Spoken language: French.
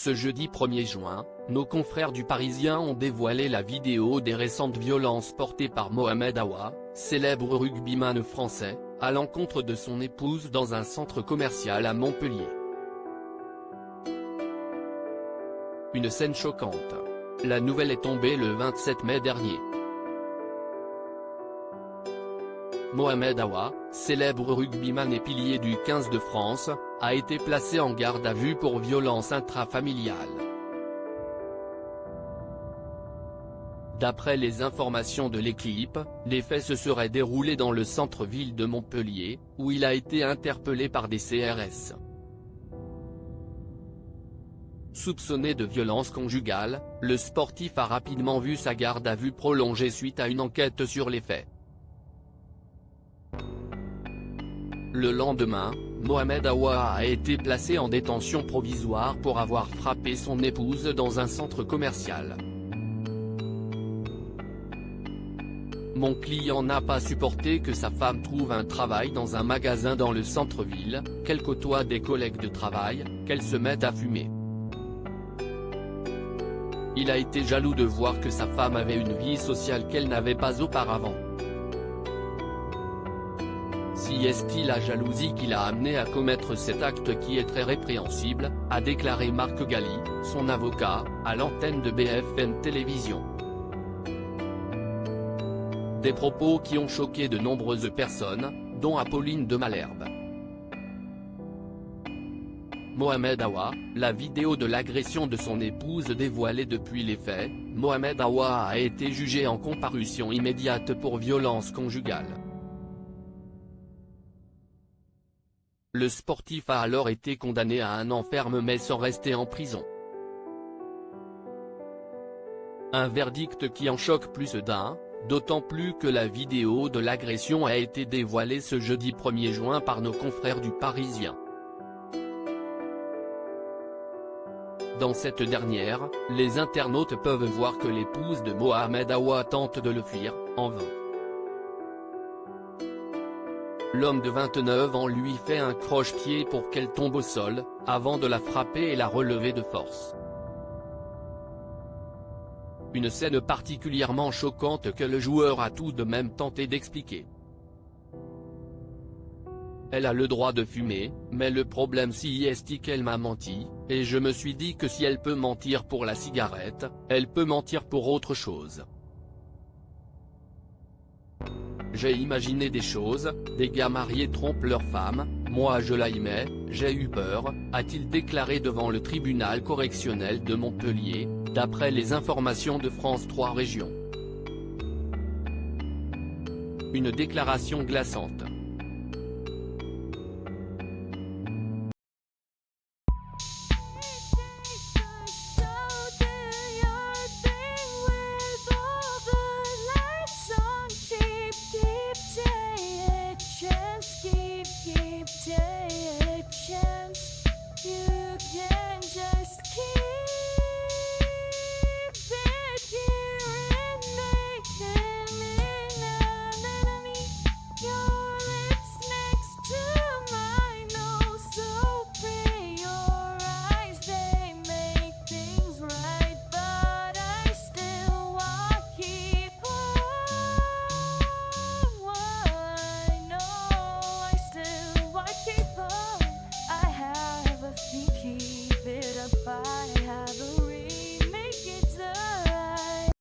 Ce jeudi 1er juin, nos confrères du Parisien ont dévoilé la vidéo des récentes violences portées par Mohamed Awa, célèbre rugbyman français, à l'encontre de son épouse dans un centre commercial à Montpellier. Une scène choquante. La nouvelle est tombée le 27 mai dernier. Mohamed Awa, célèbre rugbyman et pilier du 15 de France, a été placé en garde à vue pour violence intrafamiliale. D'après les informations de l'équipe, les faits se seraient déroulés dans le centre-ville de Montpellier, où il a été interpellé par des CRS. Soupçonné de violence conjugale, le sportif a rapidement vu sa garde à vue prolongée suite à une enquête sur les faits. Le lendemain, Mohamed Awa a été placé en détention provisoire pour avoir frappé son épouse dans un centre commercial. Mon client n'a pas supporté que sa femme trouve un travail dans un magasin dans le centre-ville, qu'elle côtoie des collègues de travail, qu'elle se mette à fumer. Il a été jaloux de voir que sa femme avait une vie sociale qu'elle n'avait pas auparavant. Si est-il la jalousie qui l'a amené à commettre cet acte qui est très répréhensible, a déclaré Marc Galli, son avocat, à l'antenne de BFM Télévision. Des propos qui ont choqué de nombreuses personnes, dont Apolline de Malherbe. Mohamed Awa, la vidéo de l'agression de son épouse dévoilée depuis les faits, Mohamed Awa a été jugé en comparution immédiate pour violence conjugale. Le sportif a alors été condamné à 1 an ferme mais sans rester en prison. Un verdict qui en choque plus d'un, d'autant plus que la vidéo de l'agression a été dévoilée ce jeudi 1er juin par nos confrères du Parisien. Dans cette dernière, les internautes peuvent voir que l'épouse de Mohamed Awa tente de le fuir, en vain. L'homme de 29 ans lui fait un croche-pied pour qu'elle tombe au sol, avant de la frapper et la relever de force. Une scène particulièrement choquante que le joueur a tout de même tenté d'expliquer. Elle a le droit de fumer, mais le problème si est qu'elle m'a menti, et je me suis dit que si elle peut mentir pour la cigarette, elle peut mentir pour autre chose. J'ai imaginé des choses, des gars mariés trompent leur femme, moi je l'aimais, j'ai eu peur, a-t-il déclaré devant le tribunal correctionnel de Montpellier, d'après les informations de France 3 Régions. Une déclaration glaçante.